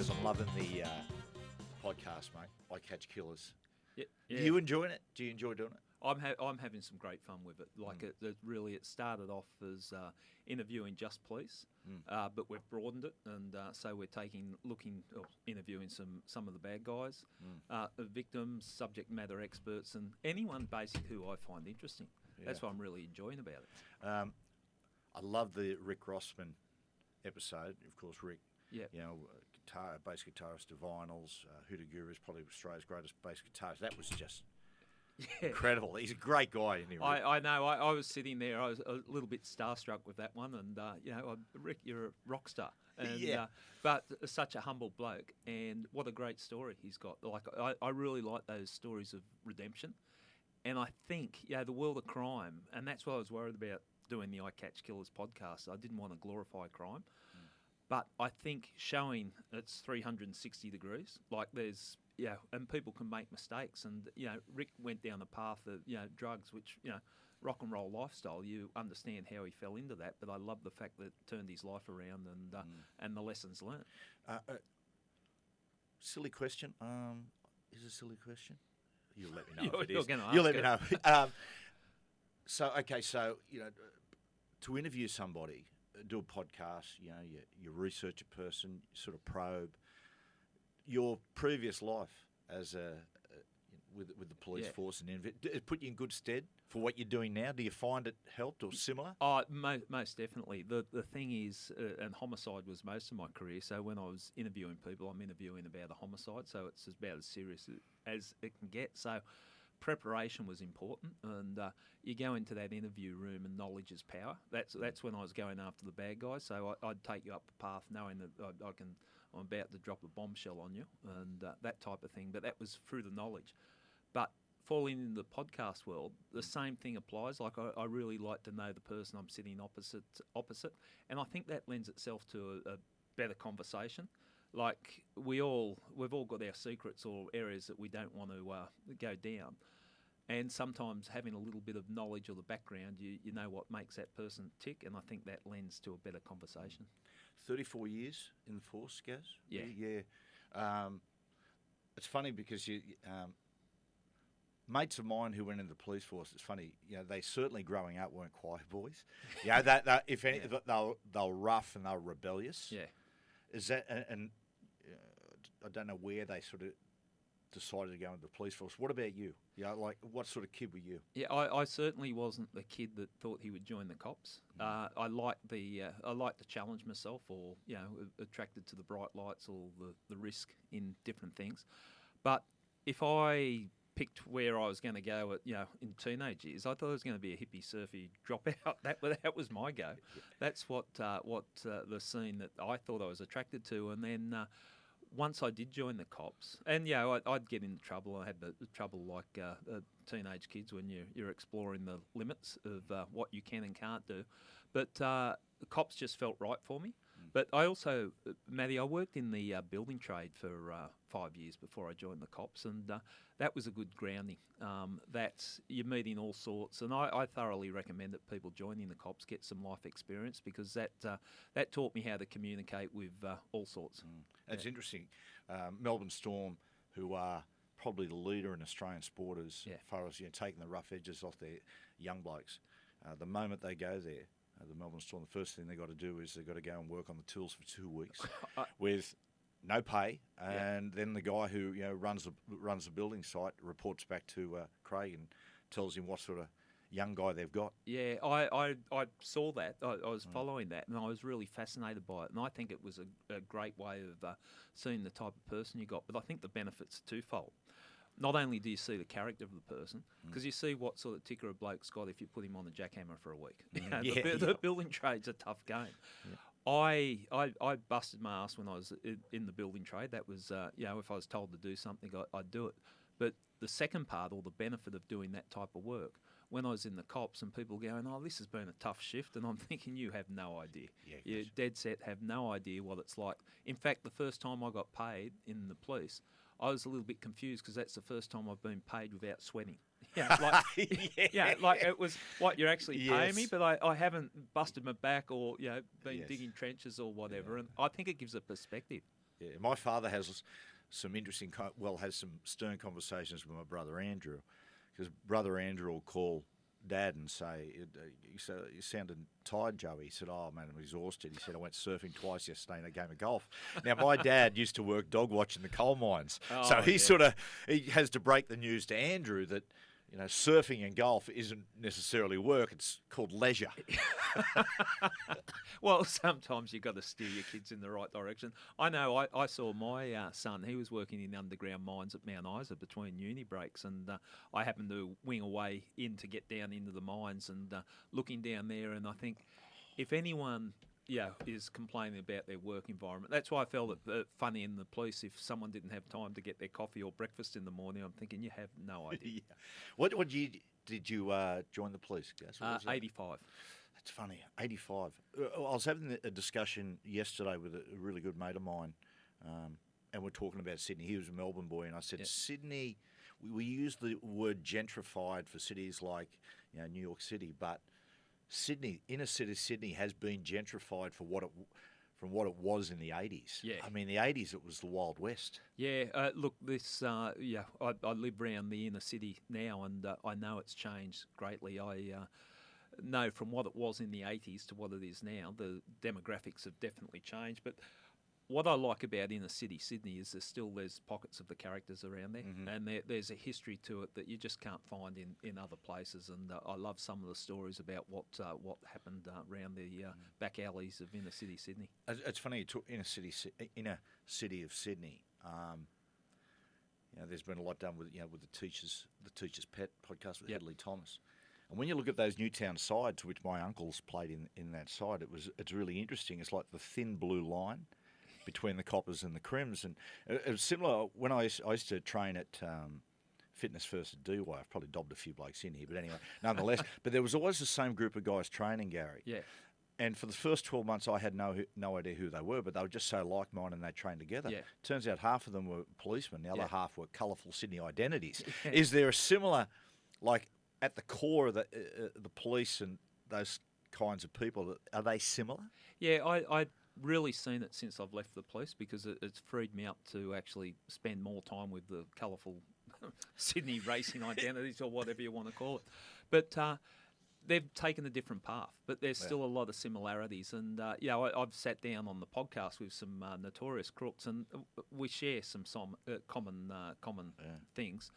Gaz, I'm loving the podcast, mate. I Catch Killers. Yeah. Are you enjoying it? Do you enjoy doing it? I'm having some great fun with it. Like it started off as interviewing just police, but we've broadened it, and so we're interviewing some of the bad guys, victims, subject matter experts, and anyone basically who I find interesting. Yeah. That's what I'm really enjoying about it. I love the Rick Rossman episode. Of course, Rick. Yeah. You know, bass guitarist of Vinyls, Hoodoo Guru is probably Australia's greatest bass guitarist. That was just incredible. He's a great guy, isn't he, Rick? I know. I was sitting there. I was a little bit starstruck with that one, and Rick, you're a rock star. And, but such a humble bloke, and what a great story he's got. Like I really like those stories of redemption, and I think the world of crime, and that's what I was worried about doing the I Catch Killers podcast. I didn't want to glorify crime. But I think showing it's 360 degrees, like there's, and people can make mistakes. And, Rick went down the path of, drugs, which, rock and roll lifestyle. You understand how he fell into that. But I love the fact that it turned his life around and the lessons learned. Silly question. Is it a silly question? You'll let me know if it You're is. going to You'll ask let me know. So, to interview somebody, do a podcast, you research a person, you sort of probe your previous life as with the police force, and it put you in good stead for what you're doing now. Do you find it helped or similar? Oh, most definitely. The thing is, and homicide was most of my career. So when I was interviewing people, I'm interviewing about a homicide, so it's about as serious as it can get. So preparation was important, and you go into that interview room and knowledge is power. That's when I was going after the bad guys. So I'd take you up a path knowing that I'm about to drop a bombshell on you, and that type of thing. But that was through the knowledge. But falling into the podcast world, the same thing applies. Like I really like to know the person I'm sitting opposite, and I think that lends itself to a better conversation. Like we've all got our secrets or areas that we don't want to go down, and sometimes having a little bit of knowledge or the background, you know what makes that person tick, and I think that lends to a better conversation. 34 years in the force, Gaz? Yeah. It's funny because mates of mine who went into the police force, it's funny, they certainly growing up weren't choir boys. That if any, they were rough and they were rebellious. Yeah. Is that and I don't know where they sort of decided to go into the police force. What about you? Like what sort of kid were you? Yeah, I certainly wasn't the kid that thought he would join the cops. I like to challenge myself, or attracted to the bright lights or the risk in different things. But if I picked where I was going to go in teenage years, I thought I was going to be a hippie surfy dropout. That was my go. That's what the scene that I thought I was attracted to. And then once I did join the cops, and I'd get into trouble. I had the trouble like teenage kids when you're exploring the limits of what you can and can't do. But the cops just felt right for me. But I also, Matty, I worked in the building trade for 5 years before I joined the cops, and that was a good grounding. That you're meeting all sorts, and I thoroughly recommend that people joining the cops get some life experience, because that taught me how to communicate with all sorts. It's interesting. Melbourne Storm, who are probably the leader in Australian sport as far as taking the rough edges off their young blokes, the moment they go there, the Melbourne Storm, the first thing they've got to do is they've got to go and work on the tools for 2 weeks with no pay, and then the guy who runs the building site reports back to Craig and tells him what sort of young guy they've got. Yeah, I saw that. I was following that, and I was really fascinated by it. And I think it was a great way of seeing the type of person you got. But I think the benefits are twofold. Not only do you see the character of the person, because you see what sort of ticker a bloke's got if you put him on the jackhammer for a week. The building trade's a tough game. Yeah. I busted my ass when I was in the building trade. That was, if I was told to do something, I'd do it. But the second part, or the benefit of doing that type of work, when I was in the cops and people going, oh, this has been a tough shift, and I'm thinking, you have no idea. You dead set have no idea what it's like. In fact, the first time I got paid in the police, I was a little bit confused, because that's the first time I've been paid without sweating. Like it was what you're actually paying me, but I haven't busted my back or been digging trenches or whatever, and I think it gives a perspective. Yeah, my father has some interesting, has some stern conversations with my brother Andrew, because brother Andrew will call Dad and say, you sounded tired, Joe. He said, oh, man, I'm exhausted. He said, I went surfing twice yesterday in a game of golf. Now, my dad used to work dog watching the coal mines. So he he has to break the news to Andrew that, surfing and golf isn't necessarily work. It's called leisure. Well, sometimes you've got to steer your kids in the right direction. I know I saw my son. He was working in underground mines at Mount Isa between uni breaks, and I happened to wing away in to get down into the mines and looking down there, and I think if anyone is complaining about their work environment. That's why I felt it funny in the police if someone didn't have time to get their coffee or breakfast in the morning. I'm thinking, you have no idea. What year did you join the police, Gus? 85. That's funny, 85. I was having a discussion yesterday with a really good mate of mine, and we're talking about Sydney. He was a Melbourne boy, and I said, Sydney, we use the word gentrified for cities like New York City, but Sydney, inner city Sydney, has been gentrified from what it was in the 80s. Yeah. I mean, the 80s, it was the Wild West. Yeah, look, this, I live around the inner city now, and I know it's changed greatly. I know from what it was in the 80s to what it is now, the demographics have definitely changed. But what I like about inner city Sydney is there's pockets of the characters around there, and there's a history to it that you just can't find in other places. And I love some of the stories about what happened around the back alleys of inner city Sydney. It's funny you talk inner city of Sydney. There's been a lot done with with the Teacher's Pet podcast with Hedley Thomas. And when you look at those Newtown sides, which my uncles played in that side, it's really interesting. It's like the thin blue line between the Coppers and the Crims, and it was similar when I used to train at Fitness First at DY. I've probably dobbed a few blokes in here, but anyway, nonetheless. But there was always the same group of guys training, Gary. Yeah. And for the first 12 months, I had no idea who they were, but they were just so like-minded and they trained together. Yeah. Turns out half of them were policemen, the other half were colourful Sydney identities. Yeah. Is there a similar, like, at the core of the police and those kinds of people, are they similar? Yeah, I really seen it since I've left the police because it's freed me up to actually spend more time with the colourful Sydney racing identities or whatever you want to call it. But they've taken a different path, but there's still a lot of similarities. And, I've sat down on the podcast with some notorious crooks and we share some common things.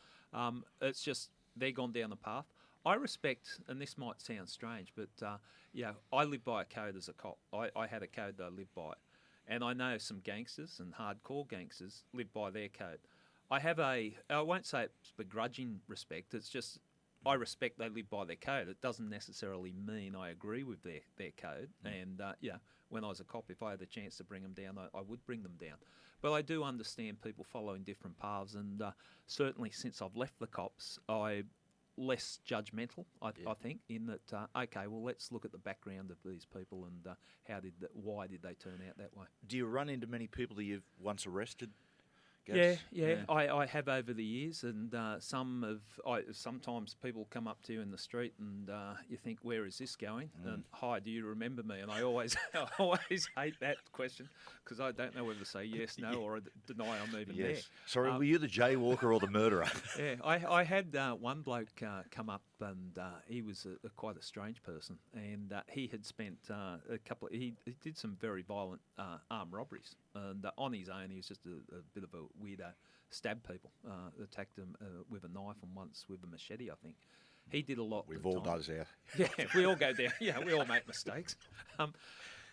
It's just they're gone down the path. I respect, and this might sound strange, but I live by a code as a cop. I had a code that I lived by, and I know some gangsters and hardcore gangsters live by their code. I won't say it's begrudging respect. It's just I respect they live by their code. It doesn't necessarily mean I agree with their code. And when I was a cop, if I had the chance to bring them down, I would bring them down. But I do understand people following different paths, and certainly since I've left the cops, I'm less judgmental, I think, in that, let's look at the background of these people and why did they turn out that way. Do you run into many people that you've once arrested? Yeah. I have over the years, and sometimes people come up to you in the street, and you think, "Where is this going?" And hi, do you remember me? And I always hate that question because I don't know whether to say yes, no, or deny I'm even there. Sorry, were you the jaywalker or the murderer? Yeah, I had one bloke come up, and he was quite a strange person, and he had spent he did some very violent armed robberies, and on his own he was just a bit of a weirdo, stabbed people, attacked them with a knife and once with a machete, I think. He did a lot. We've all done that. Yeah, we all go down. Yeah, we all make mistakes.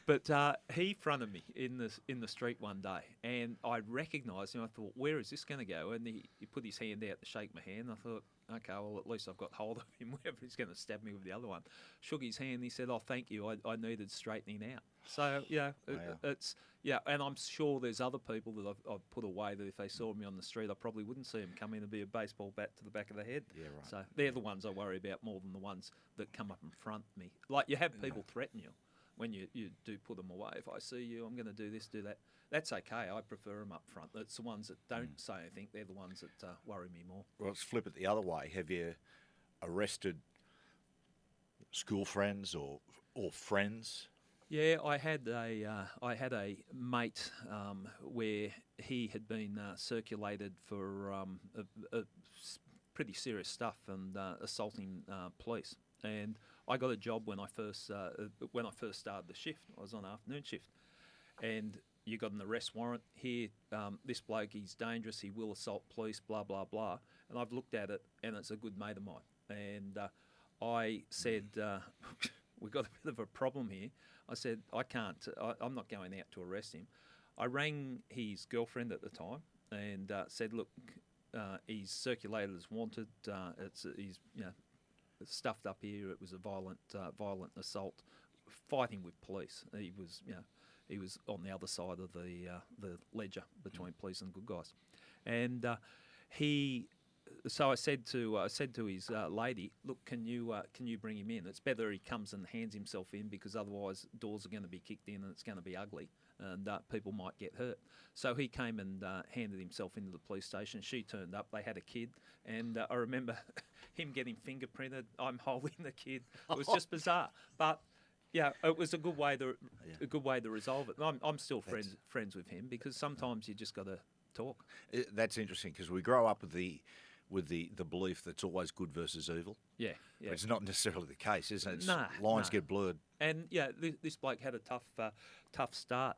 But he fronted me in the street one day, and I recognised him. I thought, where is this going to go? And he put his hand out to shake my hand. I thought, okay, well, at least I've got hold of him, whether he's going to stab me with the other one. Shook his hand, and he said, oh, thank you, I needed straightening out. So, it's... Yeah, and I'm sure there's other people that I've put away that if they saw me on the street, I probably wouldn't see them come in and be a baseball bat to the back of the head. Yeah, right. So they're the ones I worry about more than the ones that come up and front me. Like you have people threaten you when you do put them away. If I see you, I'm going to do this, do that. That's okay. I prefer them up front. It's the ones that don't say anything. They're the ones that worry me more. Well, let's flip it the other way. Have you arrested school friends or friends Yeah, I had a mate where he had been circulated for pretty serious stuff and assaulting police, and I got a job when I first started the shift. I was on afternoon shift, and you got an arrest warrant here. This bloke, he's dangerous. He will assault police. Blah blah blah. And I've looked at it, and it's a good mate of mine. And I said, we've got a bit of a problem here. I said, I can't. I'm not going out to arrest him. I rang his girlfriend at the time and said, look, he's circulated as wanted. He's stuffed up here. It was a violent assault, fighting with police. He was on the other side of the ledger between police and good guys, and So I said to his lady, look, can you bring him in? It's better he comes and hands himself in, because otherwise doors are going to be kicked in and it's going to be ugly and people might get hurt. So he came and handed himself into the police station. She turned up. They had a kid, and I remember him getting fingerprinted. I'm holding the kid. It was just bizarre, but. Yeah, it was a good way to resolve it. I'm still friends with him, because sometimes you just got to talk. That's interesting, because we grow up with the belief that it's always good versus evil. Yeah. But it's not necessarily the case, is it? Lines get blurred. And this bloke had a tough start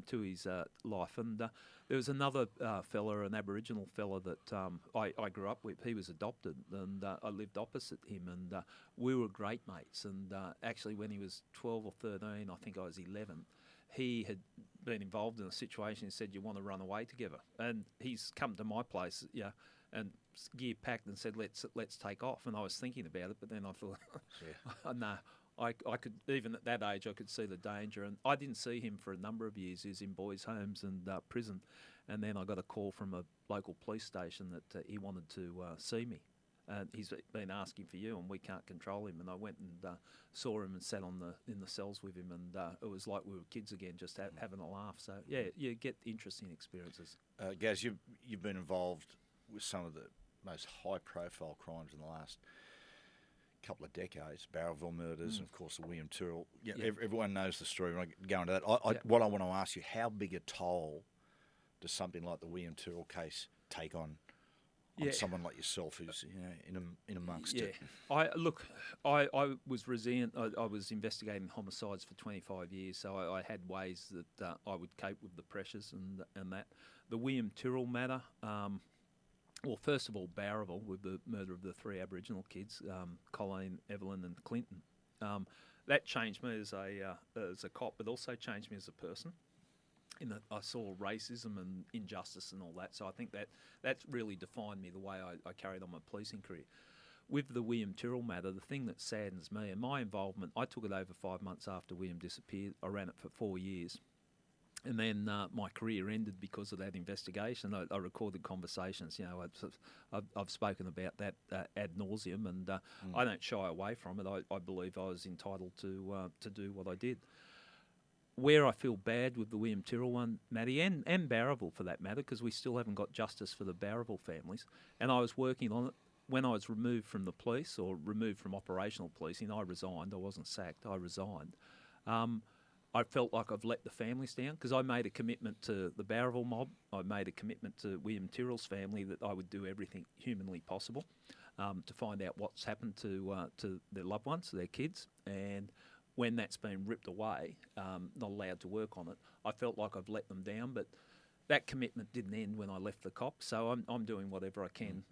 to his life, and there was another fella, an Aboriginal fella that I grew up with. He was adopted, and I lived opposite him, and we were great mates. And actually, when he was 12 or 13, I think I was 11, he had been involved in a situation and said, you want to run away together? And he's come to my place, and gear packed and said, let's take off. And I was thinking about it, but then I thought, no. I could, even at that age, I could see the danger, and I didn't see him for a number of years. He was in boys' homes and prison, and then I got a call from a local police station that he wanted to see me. He's been asking for you, and we can't control him. And I went and saw him and sat in the cells with him, and it was like we were kids again, just having a laugh. So yeah, you get interesting experiences. Gaz, you've been involved with some of the most high-profile crimes in the last couple of decades, Barrowville murders, and of course the William Tyrrell. Everyone knows the story. When I go into that, what I want to ask you, how big a toll does something like the William Tyrrell case take on someone like yourself, who's in amongst it? I was resilient. I was investigating homicides for 25 years, so I had ways that I would cope with the pressures and that. The William Tyrrell matter. Well, first of all, Barrowville, with the murder of the 3 Aboriginal kids, Colleen, Evelyn and Clinton. That changed me as a cop, but also changed me as a person, in that I saw racism and injustice and all that. So I think that's really defined me, the way I carried on my policing career. With the William Tyrrell matter, the thing that saddens me, and my involvement, I took it over 5 months after William disappeared. I ran it for 4 years. And then my career ended because of that investigation. I recorded conversations. I've spoken about that ad nauseum, and I don't shy away from it. I believe I was entitled to do what I did. Where I feel bad with the William Tyrrell one, Matty, and Barrowville for that matter, because we still haven't got justice for the Barrowville families, and I was working on it. When I was removed from the police, or removed from operational policing, I resigned. I wasn't sacked. I resigned. I felt like I've let the families down, because I made a commitment to the Barrowville mob. I made a commitment to William Tyrrell's family that I would do everything humanly possible to find out what's happened to their loved ones, their kids. And when that's been ripped away, not allowed to work on it, I felt like I've let them down. But that commitment didn't end when I left the cops, so I'm doing whatever I can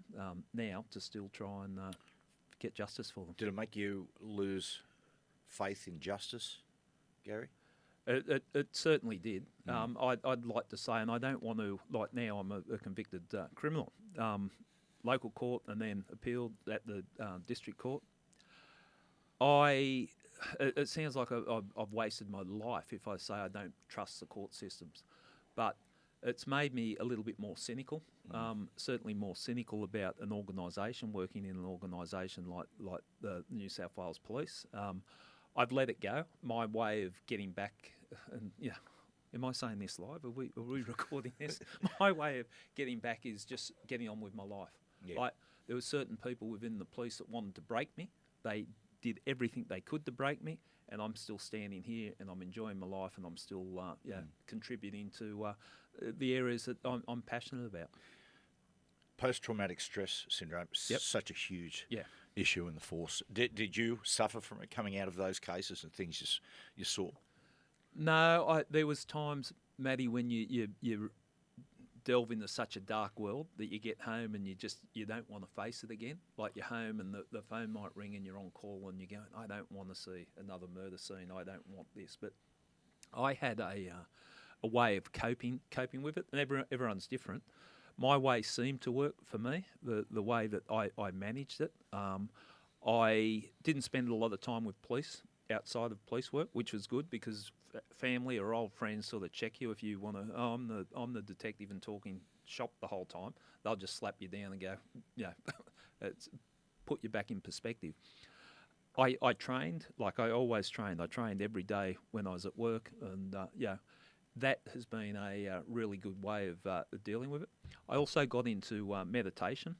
now to still try and get justice for them. Did it make you lose faith in justice, Gary? It certainly did. I'd like to say, and I don't want to, like now I'm a convicted criminal, local court and then appealed at the district court. It sounds like I've wasted my life if I say I don't trust the court systems, but it's made me a little bit more cynical, certainly more cynical about an organisation, working in an organisation like the New South Wales Police. I've let it go. My way of getting back, and am I saying this live? Are we recording this? My way of getting back is just getting on with my life. Yeah. Like, there were certain people within the police that wanted to break me. They did everything they could to break me, and I'm still standing here, and I'm enjoying my life, and I'm still contributing to the areas that I'm passionate about. Post-traumatic stress syndrome is such a huge issue in the force. Did you suffer from it coming out of those cases and things you saw? No, there was times, Matty, when you delve into such a dark world that you get home and you don't want to face it again. Like you're home and the phone might ring and you're on call and you're going, I don't want to see another murder scene. I don't want this. But I had a way of coping with it, and everyone's different. My way seemed to work for me, the way that I managed it. I didn't spend a lot of time with police outside of police work, which was good because family or old friends sort of check you if you want to. Oh, I'm the detective and talking shop the whole time. They'll just slap you down and go, it's put you back in perspective. I trained like I always trained. I trained every day when I was at work, and that has been a really good way of dealing with it. I also got into meditation,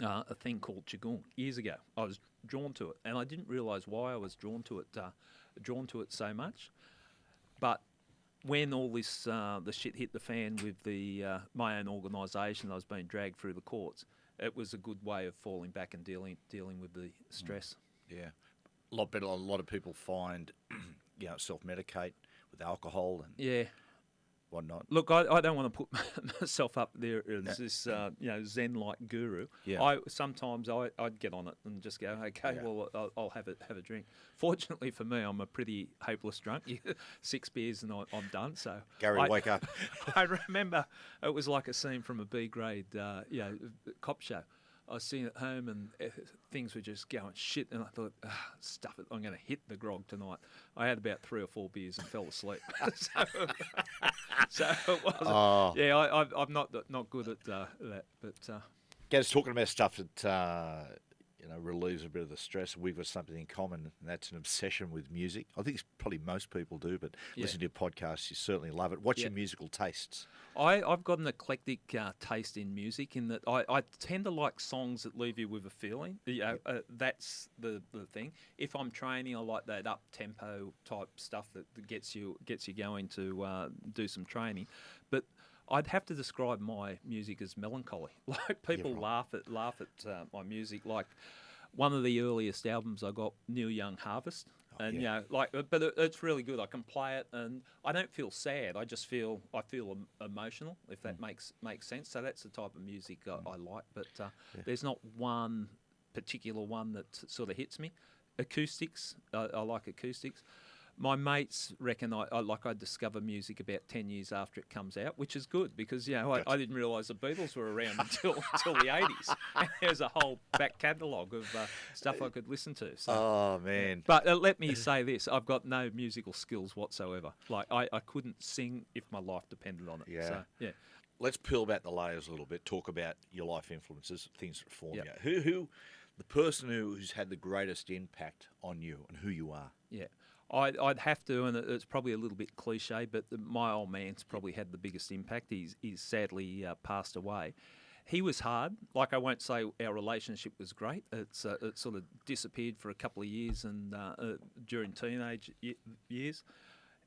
a thing called Qigong years ago. I was drawn to it, and I didn't realise why I was drawn to it so much. But when all this the shit hit the fan with my own organisation, I was being dragged through the courts. It was a good way of falling back and dealing with the stress. Yeah, a lot better. A lot of people find, self-medicate with alcohol and whatnot. Look, I don't want to put myself up there as this Zen-like guru. Yeah. Sometimes I'd get on it and just go, okay, well I'll have a drink. Fortunately for me, I'm a pretty hopeless drunk. 6 beers and I'm done. So Gary, wake up. I remember it was like a scene from a B-grade cop show. I was sitting at home and things were just going shit, and I thought, stuff it, I'm going to hit the grog tonight. I had about 3 or 4 beers and fell asleep. so it wasn't. I'm not good at that. But Gaz, talking about stuff that relieves a bit of the stress. We've got something in common, and that's an obsession with music. I think it's probably most people do, but listening to your podcast, you certainly love it. What's your musical tastes? I've got an eclectic taste in music in that I tend to like songs that leave you with a feeling. That's the thing. If I'm training, I like that up-tempo type stuff that gets you going to do some training. But I'd have to describe my music as melancholy. Like people laugh at my music. Like one of the earliest albums I got, Neil Young Harvest, and but it's really good. I can play it, and I don't feel sad. I feel emotional, if that makes sense. So that's the type of music I like. But there's not one particular one that sort of hits me. Acoustics, I like acoustics. My mates reckon I discover music about 10 years after it comes out, which is good because I didn't realise the Beatles were around until the 80s. And there's a whole back catalogue of stuff I could listen to. So, oh man! But let me say this: I've got no musical skills whatsoever. Like I couldn't sing if my life depended on it. Yeah. So, Let's peel back the layers a little bit. Talk about your life influences, things that form you. Who, the person who's had the greatest impact on you and who you are? Yeah. I'd have to, and it's probably a little bit cliche, but my old man's probably had the biggest impact. He's sadly passed away. He was hard. Like, I won't say our relationship was great. It sort of disappeared for a couple of years and during teenage years.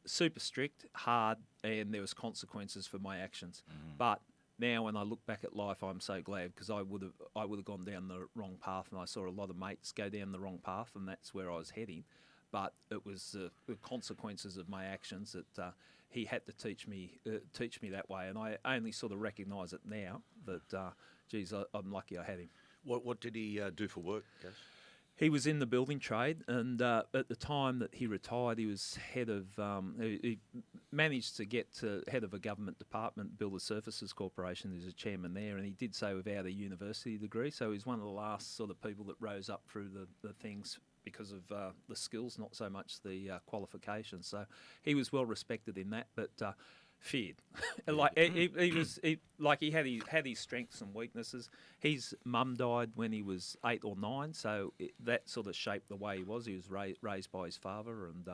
Super strict, hard, and there was consequences for my actions. But now when I look back at life, I'm so glad because I would have gone down the wrong path, and I saw a lot of mates go down the wrong path, and that's where I was heading. But it was the consequences of my actions that he had to teach me that way, and I only sort of recognise it now. That I'm lucky I had him. What did he do for work, Gaz? He was in the building trade, and at the time that he retired, he was head of. He managed to get to head of a government department, Builder Services Corporation. He was a chairman there, and he did so without a university degree. So he's one of the last sort of people that rose up through the things because of the skills, not so much the qualifications. So he was well respected in that, but feared. Like he had his strengths and weaknesses. His mum died when he was 8 or 9, so that sort of shaped the way he was. He was raised by his father, and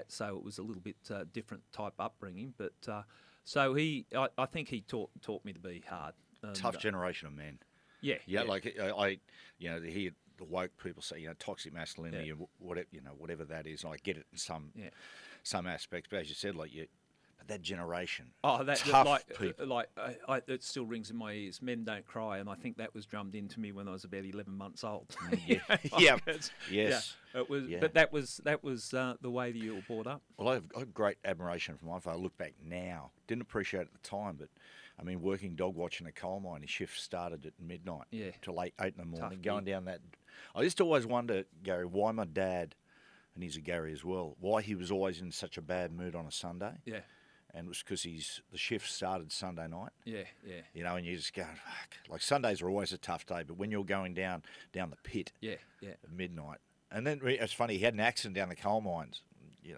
so it was a little bit different type upbringing. But so I think he taught me to be hard. And, tough generation of men. Yeah. Like he the woke people say, toxic masculinity and whatever that is. And I get it in some aspects, but as you said, but that generation, tough people. It still rings in my ears. Men don't cry, and I think that was drummed into me when I was about 11 months old. Yes. It was, but that was the way that you were brought up. Well, I have great admiration for my father. I look back now, didn't appreciate it at the time, but I mean, working dog watching a coal mine, his shift started at midnight till 8 in the morning, going down that. I used to always wonder, Gary, why my dad, and he's a Gary as well, why he was always in such a bad mood on a Sunday. Yeah. And it was because the shift started Sunday night. Yeah. And you just go, fuck. Like Sundays are always a tough day, but when you're going down the pit at midnight. And then it's funny, he had an accident down the coal mines,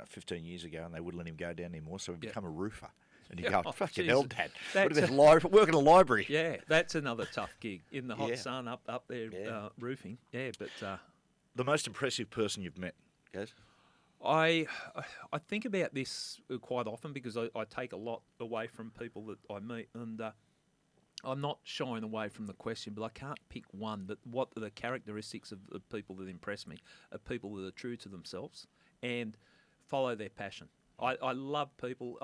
15 years ago, and they wouldn't let him go down anymore, so he became a roofer. And you go, fucking hell, Dad. What about work in a library? Yeah, that's another tough gig in the hot sun up there roofing. Yeah, but the most impressive person you've met, guys? I think about this quite often because I take a lot away from people that I meet, and I'm not shying away from the question, but I can't pick one. But what are the characteristics of the people that impress me are people that are true to themselves and follow their passion. I love people.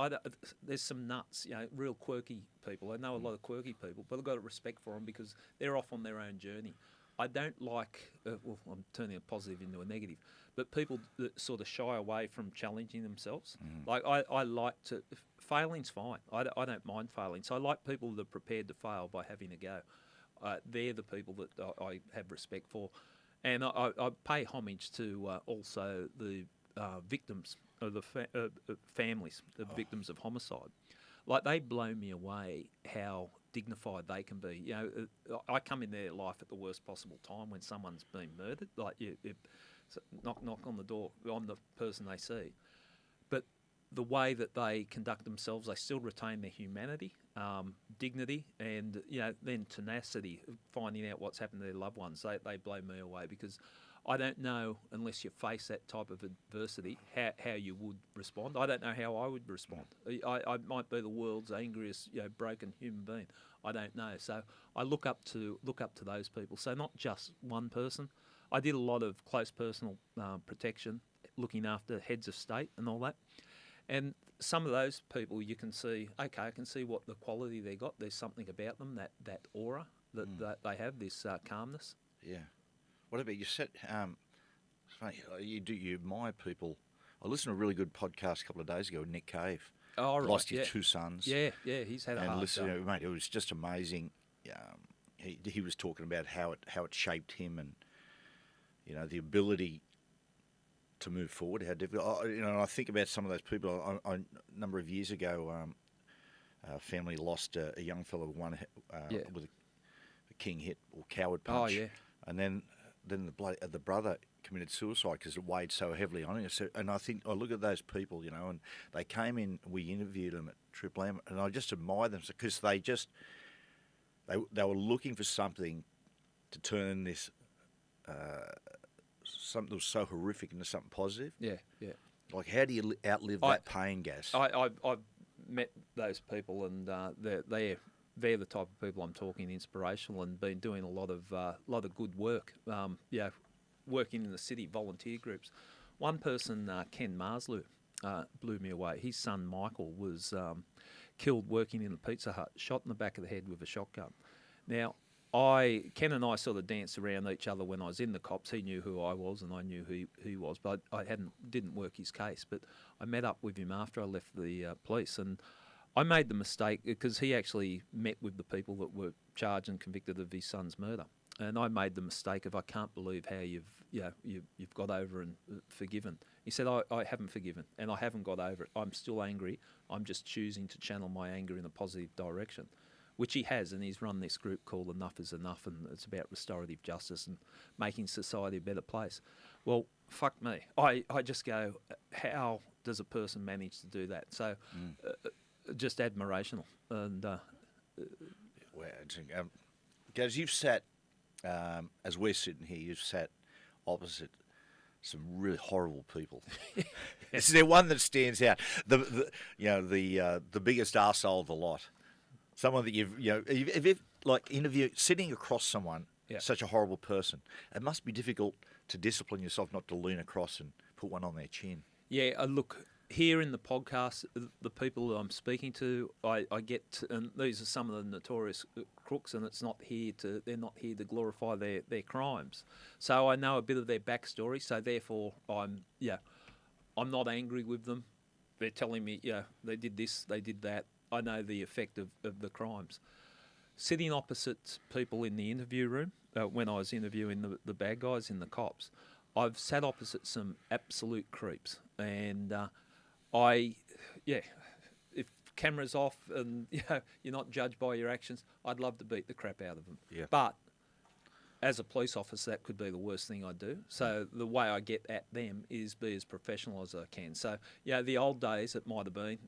There's some nuts, real quirky people. I know a lot of quirky people, but I've got a respect for them because they're off on their own journey. I don't like, I'm turning a positive into a negative, but people that sort of shy away from challenging themselves. Like I like to, failing's fine. I don't mind failing. So I like people that are prepared to fail by having a go. They're the people that I have respect for. And I pay homage to also the victims of the families, the victims of homicide. Like, they blow me away how dignified they can be. I come in their life at the worst possible time when someone's been murdered. Like, you knock on the door, I'm the person they see. But the way that they conduct themselves, they still retain their humanity, dignity, and then tenacity, finding out what's happened to their loved ones. They blow me away because I don't know, unless you face that type of adversity, how you would respond. I don't know how I would respond. I might be the world's angriest, broken human being. I don't know. So I look up to those people. So not just one person. I did a lot of close personal protection, looking after heads of state and all that. And some of those people, you can see, okay, I can see what the quality they got. There's something about them, that aura that they have, this calmness. Yeah. What about you? It's funny, you admire people. I listened to a really good podcast a couple of days ago with Nick Cave. Oh, right. Lost his 2 sons. Yeah, he's had a hard time. Mate, it was just amazing. He was talking about how it shaped him, and the ability to move forward. How difficult. I think about some of those people. A number of years ago, a family lost a young fellow with a king hit or coward punch. Oh yeah. And then the brother committed suicide because it weighed so heavily on him. So, and I think I look at those people, and they came in. We interviewed them at Triple M, and I just admire them because they were looking for something to turn this something that was so horrific into something positive. Yeah. Like, how do you outlive that pain, Gas? I've met those people, and they're the type of people I'm talking inspirational, and been doing a lot of good work. Working in the city, volunteer groups. One person, Ken Marslew, blew me away. His son Michael was killed working in the Pizza Hut, shot in the back of the head with a shotgun. Now, Ken and I sort of danced around each other when I was in the cops. He knew who I was, and I knew who he was, but I didn't work his case. But I met up with him after I left the police, and I made the mistake because he actually met with the people that were charged and convicted of his son's murder, and I made the mistake of, I can't believe how you've got over and forgiven. He said, I haven't forgiven, and I haven't got over it. I'm still angry. I'm just choosing to channel my anger in a positive direction, which he has, and he's run this group called Enough is Enough, and it's about restorative justice and making society a better place. Well, fuck me. I just go, how does a person manage to do that? So just admirational. And Gaz, you've sat, as we're sitting here, you've sat opposite some really horrible people. Is there one that stands out? The biggest arsehole of the lot. Someone that you've like interview, sitting across someone such a horrible person. It must be difficult to discipline yourself not to lean across and put one on their chin. Yeah, look, here in the podcast, the people that I'm speaking to, I get to, and these are some of the notorious crooks, and they're not here to glorify their crimes. So I know a bit of their backstory, so therefore I'm not angry with them. They're telling me, they did this, they did that. I know the effect of the crimes. Sitting opposite people in the interview room, when I was interviewing the bad guys in the cops, I've sat opposite some absolute creeps. And if camera's off and you're not judged by your actions, I'd love to beat the crap out of them. Yeah. But as a police officer, that could be the worst thing I do. So the way I get at them is be as professional as I can. So, the old days, it might have been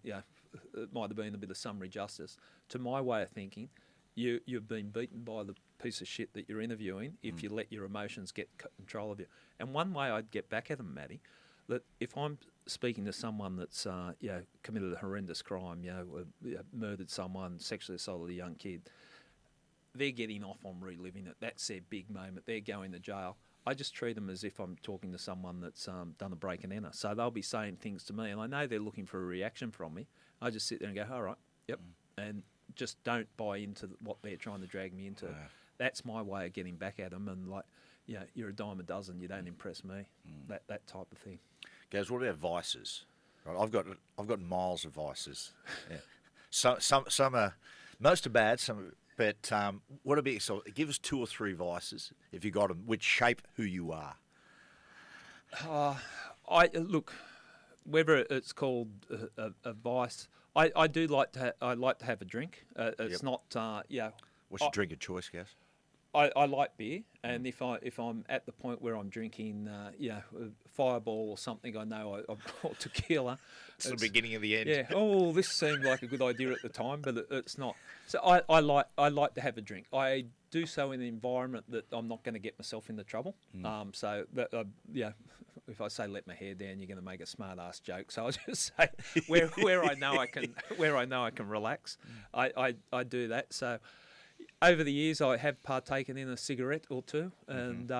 a bit of summary justice. To my way of thinking, you've been beaten by the piece of shit that you're interviewing if you let your emotions get control of you. And one way I'd get back at them, Matty, that if I'm speaking to someone that's committed a horrendous crime, murdered someone, sexually assaulted a young kid, they're getting off on reliving it. That's their big moment. They're going to jail. I just treat them as if I'm talking to someone that's done a break and enter. So they'll be saying things to me, and I know they're looking for a reaction from me. I just sit there and go, all right, yep, and just don't buy into what they're trying to drag me into. That's my way of getting back at them, and you're a dime a dozen. You don't impress me. That type of thing. Guys, what about vices? Right, I've got miles of vices. Yeah. Some are, most are bad. Some. But what about, so give us 2 or 3 vices, if you got them, which shape who you are. Look, whether it's called a vice, I do like to have a drink. It's not What's your drink of choice, Gaz? I like beer, and if I'm at the point where I'm drinking, Fireball or something, I know or tequila. It's the beginning of the end. Yeah. Oh, this seemed like a good idea at the time, but it's not. So I like to have a drink. I do so in an environment that I'm not going to get myself into trouble. So that if I say let my hair down, you're going to make a smart ass joke. So I'll just say where I know I can relax. I do that. So. Over the years, I have partaken in a cigarette or two, and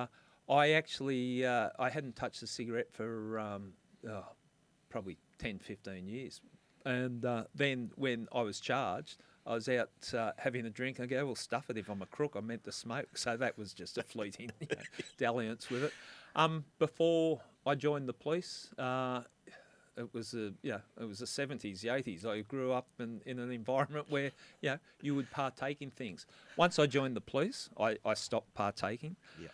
I actually I hadn't touched a cigarette for probably 10, 15 years. And then when I was charged, I was out having a drink. I go, well, stuff it. If I'm a crook, I meant to smoke. So that was just a fleeting dalliance with it. Before I joined the police, it was the 70s, the 80s. I grew up in an environment where you would partake in things. Once I joined the police, I stopped partaking. Yeah.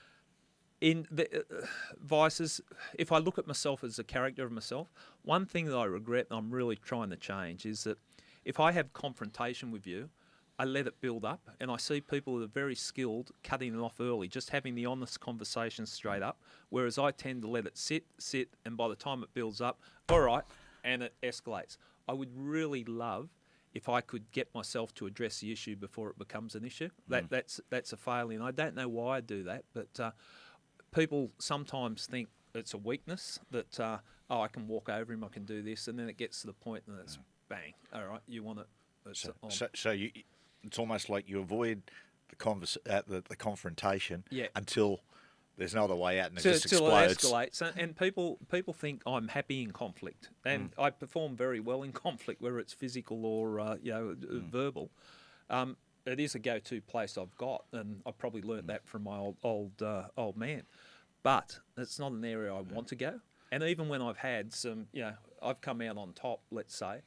In the vices, if I look at myself as a character of myself, one thing that I regret and I'm really trying to change is that if I have confrontation with you, I let it build up, and I see people that are very skilled cutting it off early, just having the honest conversation straight up, whereas I tend to let it sit, and by the time it builds up, all right, and it escalates. I would really love if I could get myself to address the issue before it becomes an issue. That's a failing. I don't know why I do that, but people sometimes think it's a weakness, that, I can walk over him, I can do this, and then it gets to the point and it's bang, all right, you want it. So it's almost like you avoid the confrontation until there's no other way out and it just explodes. Until it escalates. And people think I'm happy in conflict. And I perform very well in conflict, whether it's physical or verbal. It is a go-to place I've got, and I probably learnt that from my old man. But it's not an area I want to go. And even when I've had some, I've come out on top, let's say,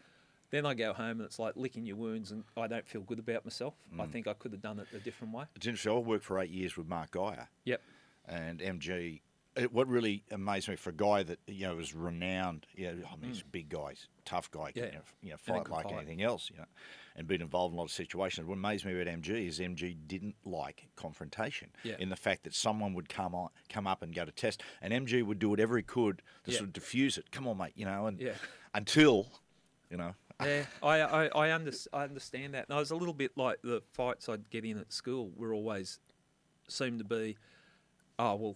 then I go home and it's like licking your wounds and I don't feel good about myself. I think I could have done it a different way. It's interesting. I worked for 8 years with Mark Geyer. Yep. And MG, what really amazed me for a guy that, was renowned, he's a big guy, tough guy, fight like anything else, and been involved in a lot of situations. What amazed me about MG is MG didn't like confrontation in the fact that someone would come up and go to test, and MG would do whatever he could to sort of diffuse it. Come on, mate, until, Yeah, I understand that. And I was a little bit like the fights I'd get in at school were always seemed to be,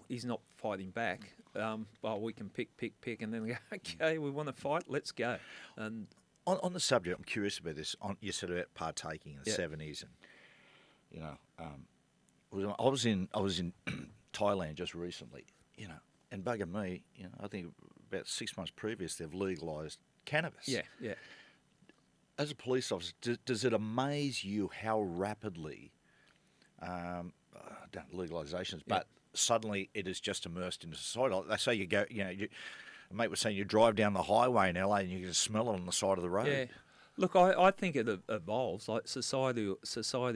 he's not fighting back. We can pick, and then we go, okay, we want to fight, let's go. And on the subject, I'm curious about this. You said about partaking in the 70s, and I was in Thailand just recently, and bugger me, I think about 6 months previous they've legalised cannabis. Yeah, yeah. As a police officer, does it amaze you how rapidly, legalisations, but suddenly it is just immersed into society? They say you go, a mate was saying you drive down the highway in LA and you can smell it on the side of the road. Yeah. Look, I think it evolves. Like society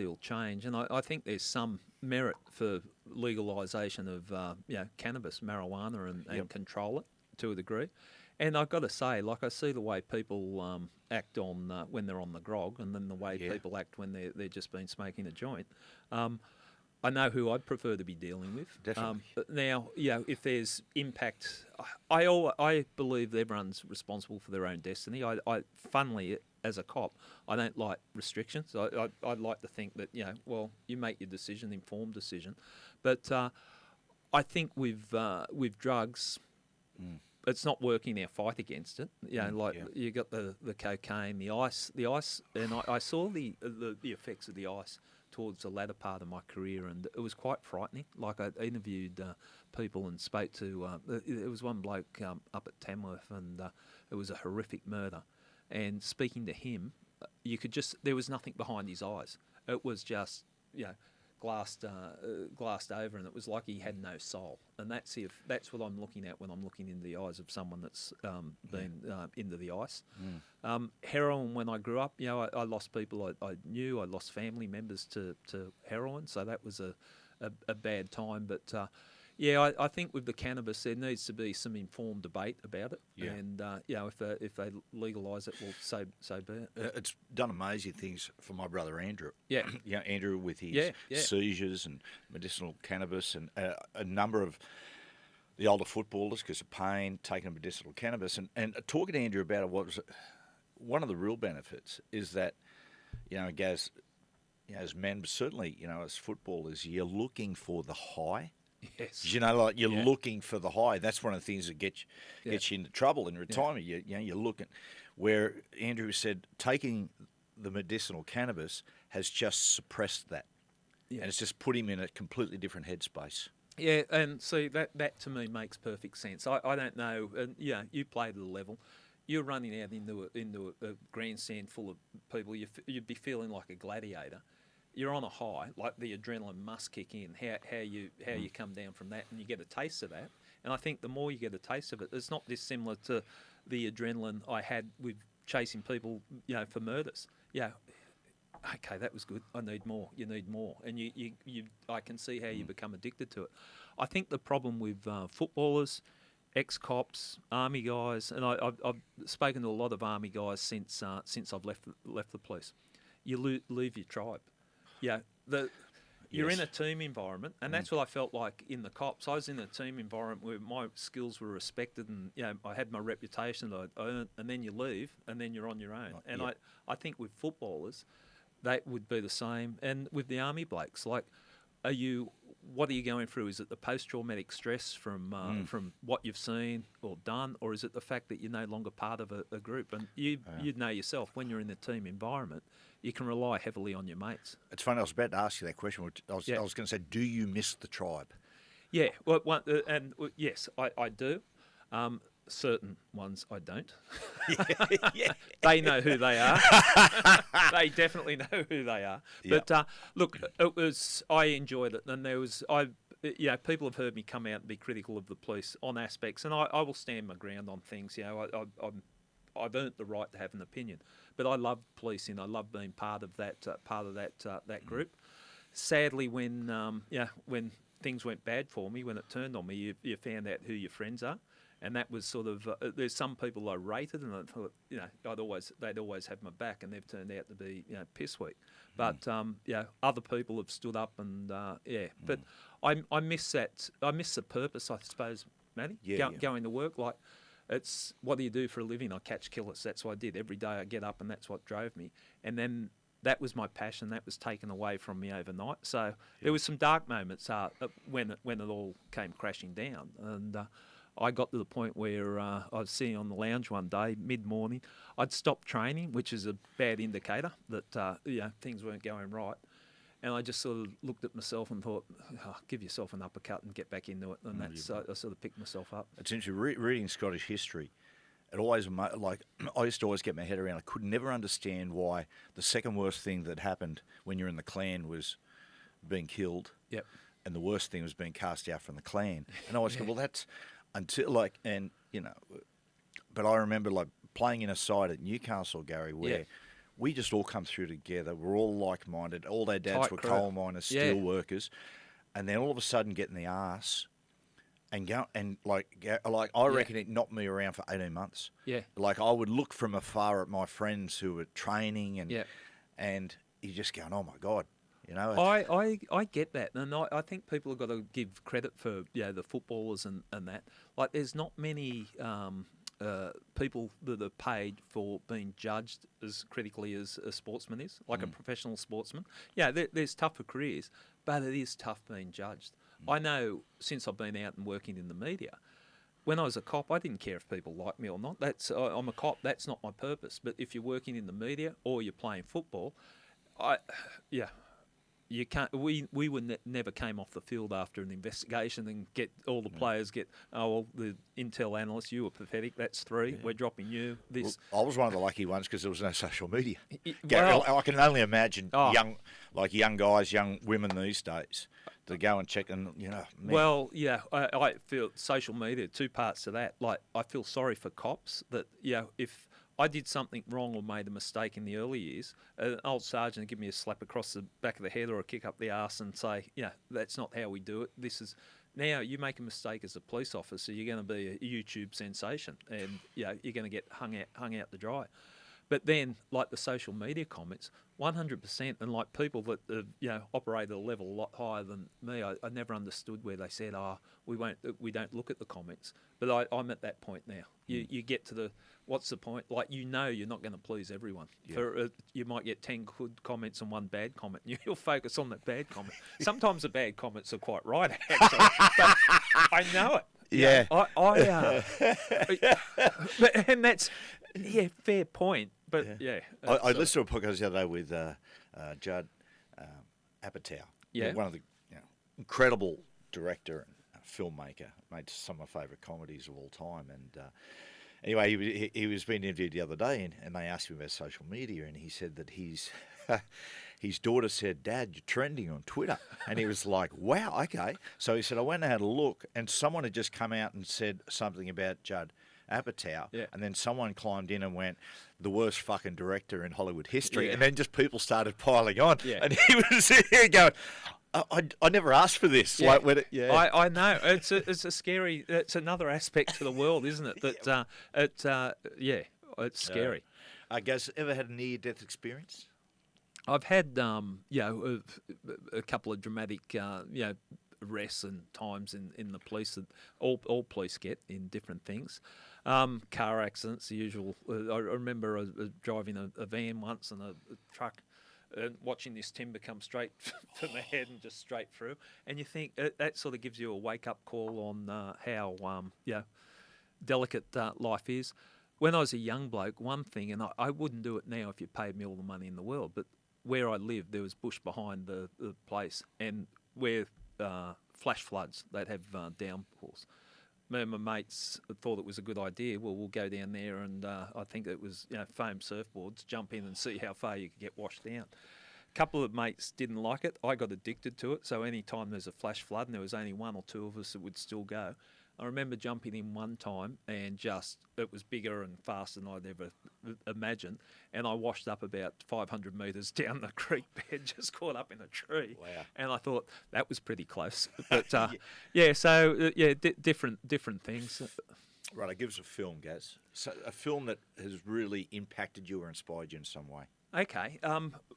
will change, and I think there's some merit for legalisation of cannabis, marijuana, and control it to a degree. And I've got to say, like I see the way people act on when they're on the grog, and then the way people act when they're just been smoking a joint. I know who I'd prefer to be dealing with. Definitely. But now, if there's impact, I believe everyone's responsible for their own destiny. I funnily, as a cop, I don't like restrictions. I'd like to think that, you make your decision, informed decision. But I think with drugs, it's not working our fight against it. You got the cocaine, the ice, and I saw the effects of the ice towards the latter part of my career, and it was quite frightening. Like, I interviewed people and spoke to, there was one bloke up at Tamworth, and it was a horrific murder. And speaking to him, there was nothing behind his eyes. It was just, glassed over, and it was like he had no soul. And that's what I'm looking at when I'm looking into the eyes of someone that's been into the ice. Heroin, when I grew up, I lost people I knew. I lost family members to heroin, so that was a bad time. But I think with the cannabis, there needs to be some informed debate about it. Yeah. And if they legalise it, well, so be it. It's done amazing things for my brother Andrew. Yeah, Andrew with his seizures and medicinal cannabis, and a number of the older footballers, because of pain, taking medicinal cannabis, and talking to Andrew about it. What was one of the real benefits is that as men, but certainly as footballers, you're looking for the high. Yes. You're looking for the high. That's one of the things that gets you into trouble in retirement. Yeah. You're looking. Where Andrew said taking the medicinal cannabis has just suppressed that, and it's just put him in a completely different headspace. Yeah, and see that to me makes perfect sense. I don't know. And you played at a level. You're running out into a grandstand full of people. You'd be feeling like a gladiator. You're on a high, like the adrenaline must kick in. How you come down from that, and you get a taste of that. And I think the more you get a taste of it, it's not dissimilar to the adrenaline I had with chasing people, for murders. Okay, that was good. I need more. You need more, and I can see how you become addicted to it. I think the problem with footballers, ex-cops, army guys, and I've spoken to a lot of army guys since I've left the police. You leave your tribe. You're in a team environment, and that's what I felt like in the cops. I was in a team environment where my skills were respected, and I had my reputation that I earned, and then you leave, and then you're on your own. And I think with footballers, that would be the same. And with the army blokes, like, what are you going through? Is it the post-traumatic stress from what you've seen or done, or is it the fact that you're no longer part of a group? And you'd know yourself, when you're in the team environment, you can rely heavily on your mates. It's funny, I was about to ask you that question. I was going to say, do you miss the tribe? Yeah, yes, I do. Certain ones I don't. They know who they are. They definitely know who they are. But look, I enjoyed it, and people have heard me come out and be critical of the police on aspects, and I will stand my ground on things. I've earned the right to have an opinion, but I love policing. I love being part of that group. Sadly, when things went bad for me, when it turned on me, you found out who your friends are, and that was sort of. There's some people I rated, and I thought they'd always have my back, and they've turned out to be piss weak. But other people have stood up, and But I miss that. I miss the purpose, I suppose, Matty. Going to work like. It's what do you do for a living? I catch killers. That's what I did. Every day I get up, and that's what drove me. And then that was my passion. That was taken away from me overnight. So there was some dark moments when it all came crashing down. And I got to the point where I was sitting on the lounge one day, mid-morning. I'd stopped training, which is a bad indicator that things weren't going right. And I just sort of looked at myself and thought, give yourself an uppercut and get back into it. And that's I sort of picked myself up. It's interesting, reading Scottish history, it always, like, I used to always get my head around, I could never understand why the second worst thing that happened when you're in the clan was being killed. Yep. And the worst thing was being cast out from the clan. And I always go, well, that's until, like, and, you know, but I remember, like, playing in a side at Newcastle, Gary, where we just all come through together. We're all like-minded. All their dads were coal miners, steel workers. And then all of a sudden get in the arse and go, and like I reckon it knocked me around for 18 months. Yeah. Like, I would look from afar at my friends who were training and you're just going, oh my God. You know, I get that, and I think people have got to give credit for the footballers and that. Like, there's not many people that are paid for being judged as critically as a sportsman is, like a professional sportsman. Yeah, there's tougher careers, but it is tough being judged. I know since I've been out and working in the media, when I was a cop, I didn't care if people like me or not. I'm a cop. That's not my purpose. But if you're working in the media or you're playing football, you can't. We would never came off the field after an investigation and get all the players the intel analysts. You were pathetic. That's 3. Yeah. We're dropping you. This. Well, I was one of the lucky ones because there was no social media. I can only imagine young guys, young women these days to go and check and man. Well, yeah, I feel social media. 2 parts to that. Like, I feel sorry for cops that if I did something wrong or made a mistake in the early years, an old sergeant would give me a slap across the back of the head or a kick up the arse and say, that's not how we do it. This is now you make a mistake as a police officer, you're going to be a YouTube sensation, and you're going to get hung out to dry. But then, like the social media comments, 100%, and like people that operate at a level a lot higher than me, I never understood where they said, we don't look at the comments. But I'm at that point now. You get to what's the point? Like, you're not going to please everyone. Yeah. You might get 10 good comments and 1 bad comment. You'll focus on that bad comment. Sometimes the bad comments are quite right, actually. But I know it. Yeah. And that's fair point. But I listened to a podcast the other day with Judd Apatow. One of the incredible director and filmmaker. Made some of my favourite comedies of all time. And anyway, he was being interviewed the other day, and they asked him about social media, and he said that his daughter said, "Dad, you're trending on Twitter." And he was like, "Wow, okay." So he said, "I went and had a look, and someone had just come out and said something about Judd Apatow, and then someone climbed in and went, the worst fucking director in Hollywood history," and then just people started piling on, and he was here going, I never asked for this. Yeah. Like, I know. It's a scary. It's another aspect to the world, isn't it? That it's scary. Guys, ever had a near-death experience? I've had a couple of dramatic arrests and times in the police that all police get in different things. Car accidents, the usual. I remember I was driving a van once and a truck, and watching this timber come straight from the head and just straight through. And you think that sort of gives you a wake-up call on how delicate life is. When I was a young bloke, one thing, and I wouldn't do it now if you paid me all the money in the world, but where I lived, there was bush behind the place, and where flash floods, they'd have downpours. Me and my mates thought it was a good idea. Well, we'll go down there, and I think it was foam surfboards, jump in and see how far you could get washed out. A couple of mates didn't like it. I got addicted to it, so any time there's a flash flood, and there was only 1 or 2 of us that would still go. I remember jumping in one time, and it was bigger and faster than I'd ever imagined, and I washed up about 500 metres down the creek bed, just caught up in a tree. Wow. And I thought that was pretty close. But different things. Right, it gives a film, Gaz. So a film that has really impacted you or inspired you in some way. Okay,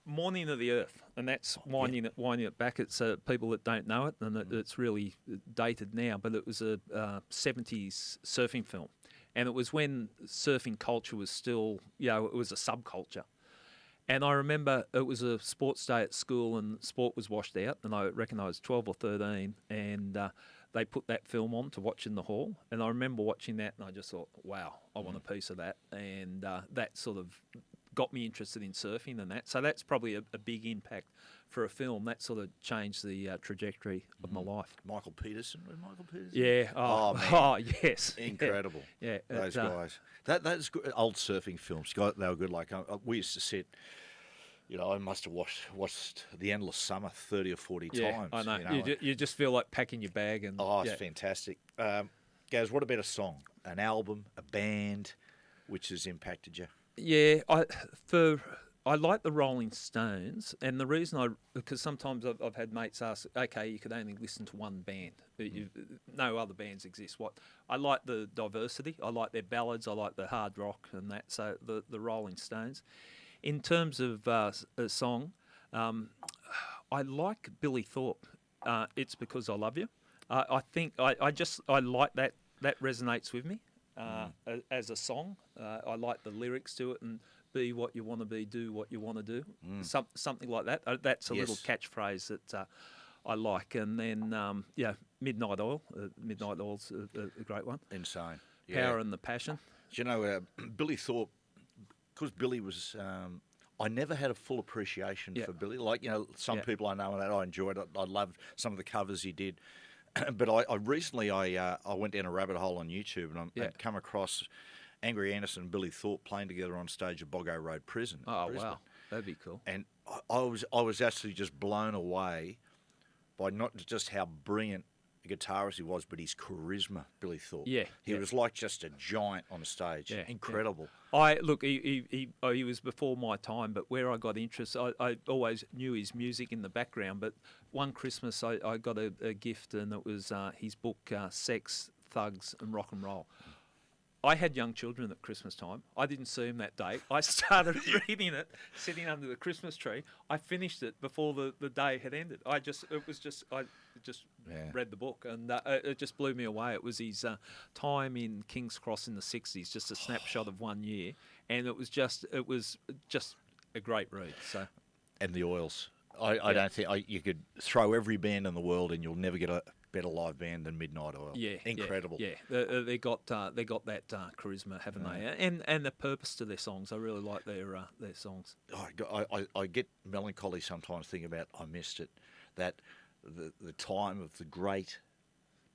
Morning of the Earth, and that's winding it back. It's people that don't know it, and it's really dated now, but it was a 70s surfing film, and it was when surfing culture was still, it was a subculture. And I remember it was a sports day at school, and sport was washed out, and I reckon I was 12 or 13, and they put that film on to watch in the hall, and I remember watching that, and I just thought, wow, I want a piece of that, and that sort of got me interested in surfing and that. So that's probably a big impact for a film. That sort of changed the trajectory of my life. Michael Peterson, was Michael Peterson? Yeah. Oh, man. Oh, yes. Incredible. Yeah. Those guys. That's good. Old surfing films. They were good. Like we used to sit. I must have watched The Endless Summer 30 or 40 times. I know. You just feel like packing your bag. And it's fantastic. Gaz, what about a song, an album, a band, which has impacted you? Yeah, I like the Rolling Stones, and the reason because sometimes I've had mates ask, okay, you could only listen to one band, no other bands exist. I like the diversity. I like their ballads. I like the hard rock and that. So the Rolling Stones. In terms of a song, I like Billy Thorpe. It's Because I Love You. I think I like that. That resonates with me as a song. I like the lyrics to it and be what you want to be, do what you want to do. Something like that. That's a little catchphrase that I like. And then, Midnight Oil. Midnight Oil's a great one. Insane. Power and the Passion. Do you know, Billy Thorpe, because Billy was... I never had a full appreciation for Billy. Like, some people I know that I enjoyed it. I loved some of the covers he did. But I recently went down a rabbit hole on YouTube and I'd come across Angry Anderson and Billy Thorpe playing together on stage at Boggo Road Prison. Oh, Brisbane. wow. That'd be cool. And I was actually just blown away by not just how brilliant a guitarist he was, but his charisma, Billy Thorpe. Yeah. He was like just a giant on stage. Yeah. Incredible. Yeah. He was before my time, but where I got interest, I always knew his music in the background, but one Christmas I got a gift and it was his book, Sex, Thugs and Rock and Roll. I had young children at Christmas time. I didn't see them that day. I started reading it, sitting under the Christmas tree. I finished it before the day had ended. I just read the book, and it just blew me away. It was his time in King's Cross in the 60s, just a snapshot of 1 year, and it was just a great read. So, and the Oils. I don't think you could throw every band in the world, and you'll never get a better live band than Midnight Oil. Yeah, incredible. Yeah, they got that charisma, haven't they? And the purpose to their songs. I really like their songs. I get melancholy sometimes thinking about I missed it. That the time of the great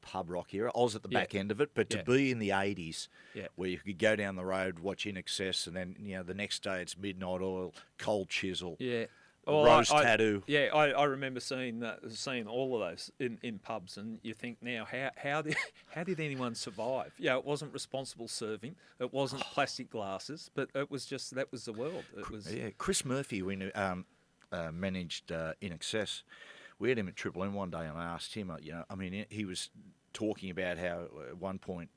pub rock era. I was at the back end of it, but to be in the 80s, where you could go down the road, watch In Excess, and then the next day it's Midnight Oil, Cold Chisel. Yeah. Rose Tattoo. Yeah, I remember seeing all of those in pubs, and you think now, how did anyone survive? Yeah, it wasn't responsible serving, it wasn't plastic glasses, but it was just that was the world. It was Chris Murphy, we managed In Excess. We had him at Triple M one day, and I asked him, he was talking about how at one point,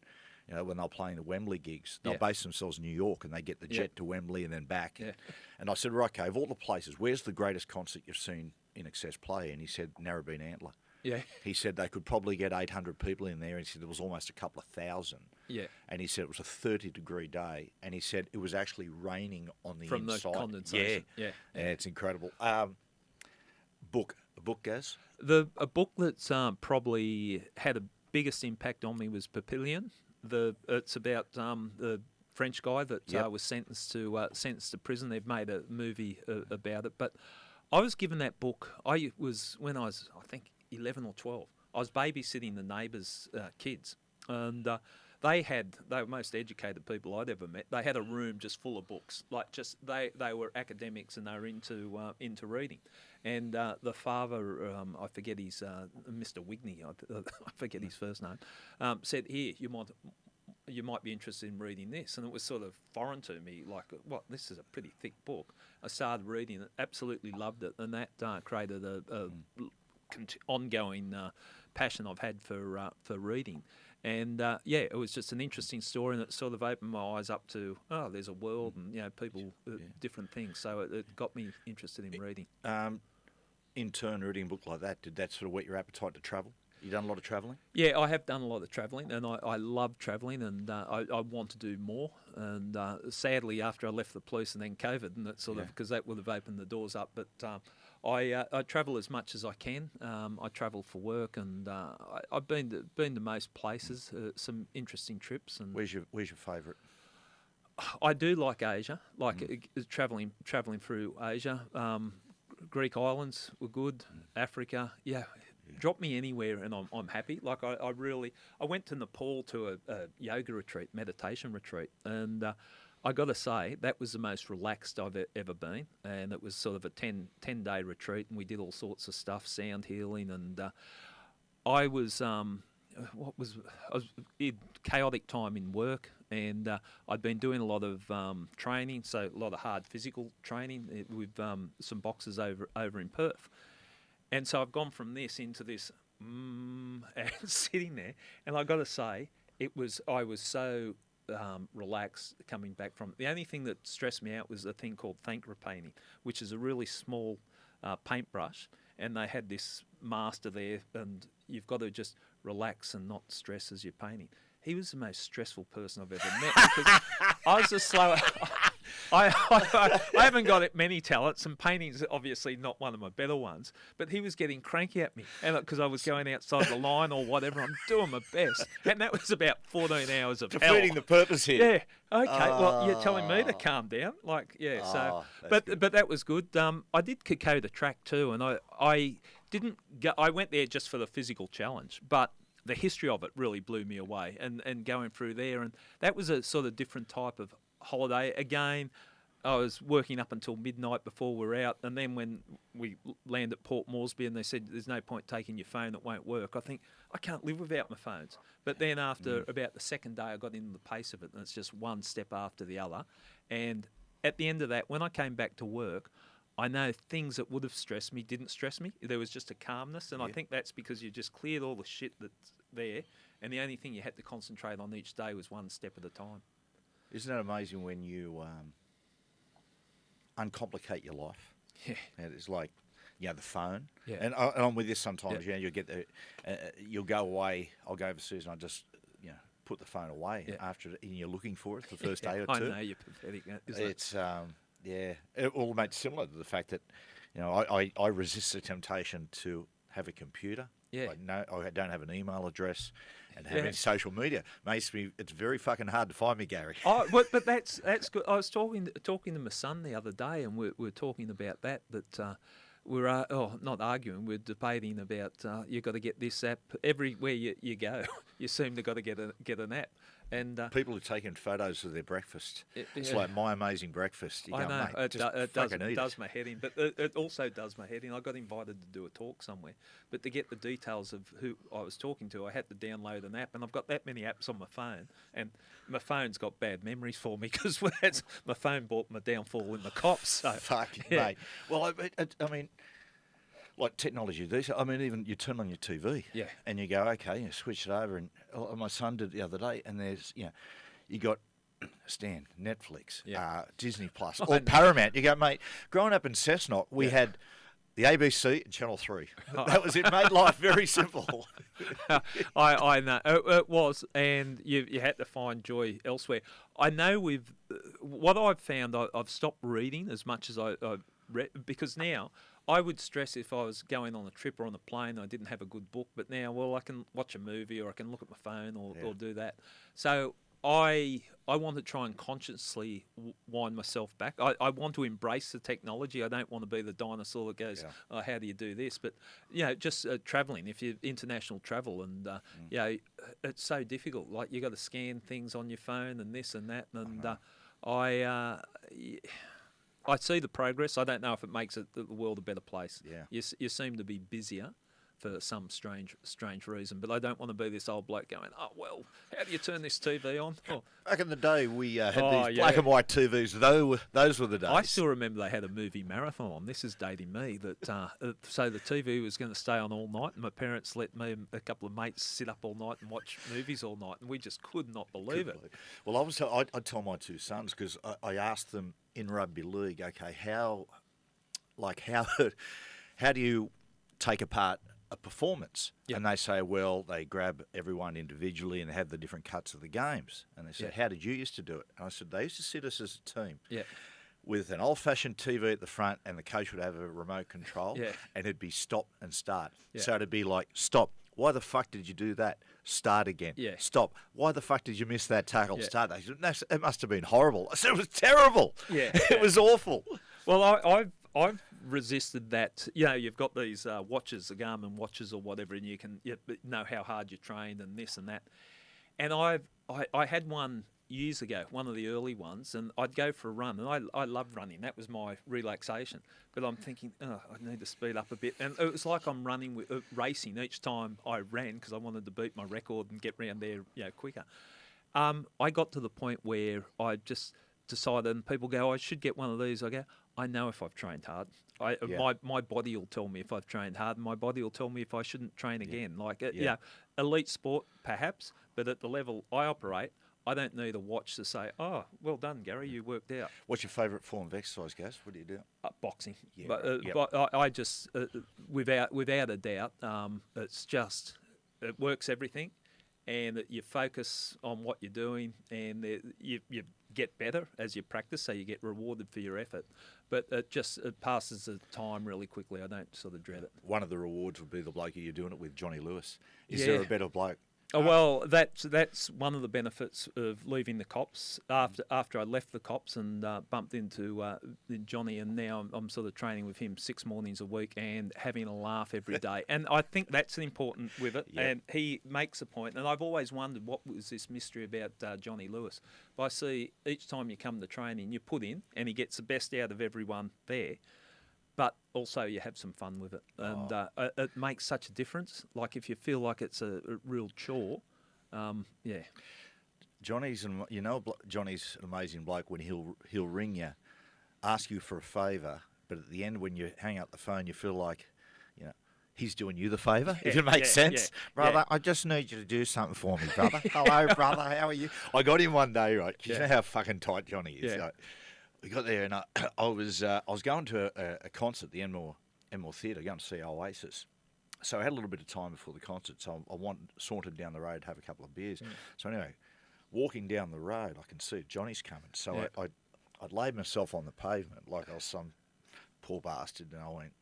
when they were playing the Wembley gigs, they'll base themselves in New York and they get the jet to Wembley and then back. Yeah. And I said, right, okay, of all the places, where's the greatest concert you've seen In Excess play? And he said, Narrabeen Antler. Yeah. He said they could probably get 800 people in there. And he said there was almost a couple of thousand. Yeah. And he said it was a 30-degree day. And he said it was actually raining on the inside. From the condensation. Yeah, it's incredible. A book, Gaz? A book that's probably had a biggest impact on me was Papillion. It's about the French guy that was sentenced to prison. They've made a movie about it. But I was given that book. When I was, I think, 11 or 12. I was babysitting the neighbours' kids, and they were the most educated people I'd ever met. They had a room just full of books. Like they were academics and they were into reading. And the father, I forget his Mr. Wigney, I forget his first name, said, "Here, you might be interested in reading this." And it was sort of foreign to me, like, what? This is a pretty thick book. I started reading it, absolutely loved it, and that created a ongoing passion I've had for reading. And it was just an interesting story, and it sort of opened my eyes up to, there's a world and people, different things. So it got me interested in reading. In turn, reading a book like that, did that sort of whet your appetite to travel? You done a lot of travelling? Yeah, I have done a lot of travelling, and I love travelling, and I want to do more. And sadly, after I left the police and then COVID, and that sort of, because that would have opened the doors up. But I travel as much as I can. I travel for work, and I've been to most places. Some interesting trips. And where's your favourite? I do like Asia, travelling through Asia. Greek islands were good. Africa, yeah. Drop me anywhere and I'm happy. Like I went to Nepal to a yoga retreat, meditation retreat, and I got to say that was the most relaxed I've ever been. And it was sort of a 10-day retreat, and we did all sorts of stuff, sound healing, and I was in chaotic time in work, and I'd been doing a lot of training, so a lot of hard physical training with some boxers over in Perth. And so I've gone from this into this and sitting there, and I've got to say, I was so relaxed coming back from it. The only thing that stressed me out was a thing called Thankra painting, which is a really small paintbrush, and they had this master there, and you've got to just relax and not stress as you're painting. He was the most stressful person I've ever met, because I was just slow. I haven't got many talents, and painting's obviously not one of my better ones, but he was getting cranky at me, and because I was going outside the line or whatever. I'm doing my best, and that was about 14 hours of hell. Defeating the purpose here. Yeah. Okay. Well, you're telling me to calm down, but that was good. I did Kiko the track too, and I didn't go. I went there just for the physical challenge, but the history of it really blew me away, and going through there, and that was a sort of different type of holiday. Again, I was working up until midnight before we're out, and then when we land at Port Moresby and they said there's no point taking your phone, it won't work, I think I can't live without my phones. But then after about the second day, I got into the pace of it, and it's just one step after the other. And at the end of that, when I came back to work, I know things that would have stressed me didn't stress me. There was just a calmness, and I think that's because you just cleared all the shit that's there, and the only thing you had to concentrate on each day was one step at a time. Isn't it amazing when you uncomplicate your life? Yeah. And it's like, the phone. Yeah. And I'm with you sometimes. Yeah. You'll get you'll go away. I'll go overseas, and I just put the phone away after, and you're looking for it the first day or two. I know, you're pathetic. It's it all makes similar to the fact that I resist the temptation to have a computer. Yeah. I don't have an email address and have any social media. It's very fucking hard to find me, Gary. But that's good. I was talking to my son the other day, and we're talking about that we're not arguing. We're debating about you've got to get this app everywhere you go. You seem to got to get an app. And people are taking photos of their breakfast. It's like My Amazing Breakfast. I know. It does my head in, but it also does my head in. I got invited to do a talk somewhere, but to get the details of who I was talking to, I had to download an app, and I've got that many apps on my phone, and my phone's got bad memories for me because my phone brought my downfall in the cops. So mate. Well, I mean, like technology these. I mean, even you turn on your TV, and you go, okay, you switch it over, and my son did it the other day, and there's you got Stan, Netflix, Disney Plus, or Paramount. You go, mate. Growing up in Cessnock, we had the ABC and Channel 3. That was it. Made life very simple. I know it was, and you had to find joy elsewhere. I know with what I've found, I've stopped reading as much as I read, because now I would stress if I was going on a trip or on a plane and I didn't have a good book, but now, I can watch a movie or I can look at my phone or do that. So I want to try and consciously wind myself back. I want to embrace the technology. I don't want to be the dinosaur that goes, how do you do this? But, just travelling, if you're international travel and, it's so difficult. Like, you got to scan things on your phone and this and that. And I see the progress. I don't know if it makes the world a better place. Yeah. You seem to be busier for some strange reason, but I don't want to be this old bloke going, how do you turn this TV on? Back in the day, we had these black and white TVs. Those were the days. I still remember they had a movie marathon on. This is dating me. So the TV was going to stay on all night, and my parents let me and a couple of mates sit up all night and watch movies all night, and we just could not believe it. Well, I tell my two sons, because I asked them in rugby league, okay, how do you take apart a performance? And they say, they grab everyone individually and have the different cuts of the games. And they said, how did you used to do it? And I said, they used to sit us as a team with an old-fashioned TV at the front, and the coach would have a remote control, and it'd be stop and start. So it'd be like, stop, Why the fuck did you do that? Start again. Yeah. Stop. Why the fuck did you miss that tackle? Yeah. Start. It must have been horrible. I said it was terrible. Yeah. It was awful. Well, I've resisted that. You know, you've got these watches, the Garmin watches or whatever, and you can know how hard you trained and this and that. And I had one years ago, one of the early ones, and I'd go for a run, and I loved running. That was my relaxation. But I'm thinking, I need to speed up a bit. And it was like I'm running with racing each time I ran because I wanted to beat my record and get round there, quicker. I got to the point where I just decided, and people go, I should get one of these. I go, I know if I've trained hard. My body will tell me if I've trained hard, and my body will tell me if I shouldn't train again. Elite sport perhaps, but at the level I operate, I don't need a watch to say, oh, well done, Gary, you worked out. What's your favourite form of exercise, Gaz? What do you do? Boxing. Yeah, but I just, without a doubt, it's just, it works everything, and you focus on what you're doing, and you get better as you practice, so you get rewarded for your effort. But it passes the time really quickly. I don't sort of dread it. One of the rewards would be the bloke you're doing it with, Johnny Lewis. Is there a better bloke? Oh, well, that's one of the benefits of leaving the cops. After I left the cops and bumped into Johnny, and now I'm sort of training with him 6 mornings a week and having a laugh every day. And I think that's important with it. Yep. And he makes a point. And I've always wondered what was this mystery about Johnny Lewis. But I see each time you come to training, you put in, and he gets the best out of everyone there. But also you have some fun with it, and it makes such a difference. Like if you feel like it's a real chore, Johnny's an amazing bloke when he'll ring you, ask you for a favour, but at the end when you hang up the phone, you feel like, he's doing you the favour. If it makes sense, brother. I just need you to do something for me, brother. Hello, brother. How are you? I got him one day, right? You know how fucking tight Johnny is. Yeah. We got there, and I was going to a concert at the Enmore Theatre, going to see Oasis. So I had a little bit of time before the concert, so I sauntered down the road to have a couple of beers. Mm. So anyway, walking down the road, I can see Johnny's coming. So I'd laid myself on the pavement like I was some poor bastard, and I went,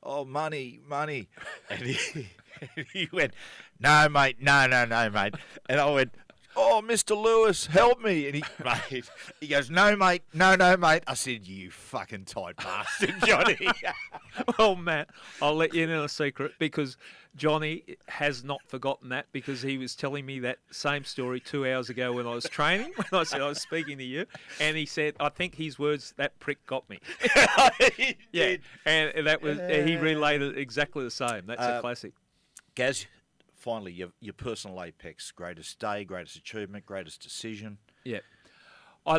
"Oh, money." And he went, "No, mate, no, mate." And I went, "Oh, Mr. Lewis, help me." And he goes, "No, mate, no, mate." I said, "You fucking tight bastard, Johnny." Well, Matt, I'll let you know a secret, because Johnny has not forgotten that, because he was telling me that same story 2 hours ago when I was training, when I said I was speaking to you, and he said, I think his words, "That prick got me." He did. And that was he relayed it exactly the same. That's a classic. Gaz, finally, your personal apex, greatest day, greatest achievement, greatest decision. Yeah. I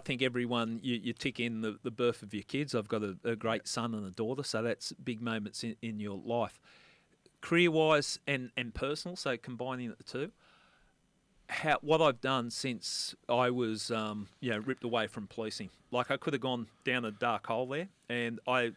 think everyone, you tick in the birth of your kids. I've got a great son and a daughter, so that's big moments in your life. Career-wise and personal, so combining the two. What I've done since I was ripped away from policing. Like, I could have gone down a dark hole there, and I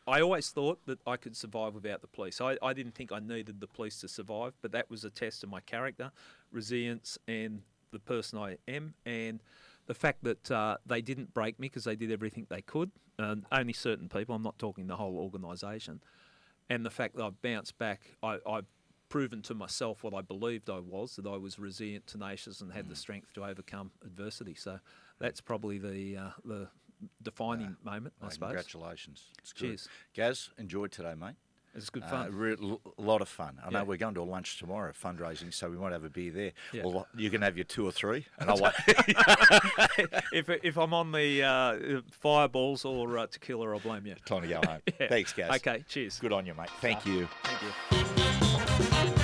always thought that I could survive without the police. I didn't think I needed the police to survive, but that was a test of my character, resilience, and the person I am, and the fact that they didn't break me because they did everything they could, and only certain people, I'm not talking the whole organisation, and the fact that I've bounced back, I've proven to myself what I believed I was, that I was resilient, tenacious, and had the strength to overcome adversity. So that's probably the defining moment, I suppose. Congratulations. It's good. Cheers. Gaz, enjoyed today, mate. It's good fun. A lot of fun. I know we're going to a lunch tomorrow, fundraising, so we might have a beer there. Yeah. Well, you can have your 2 or 3, and I'll wait. If I'm on the fireballs or tequila, I'll blame you. Time to go home. Thanks, Gaz. Okay, cheers. Good on you, mate. Thank you. Thank you.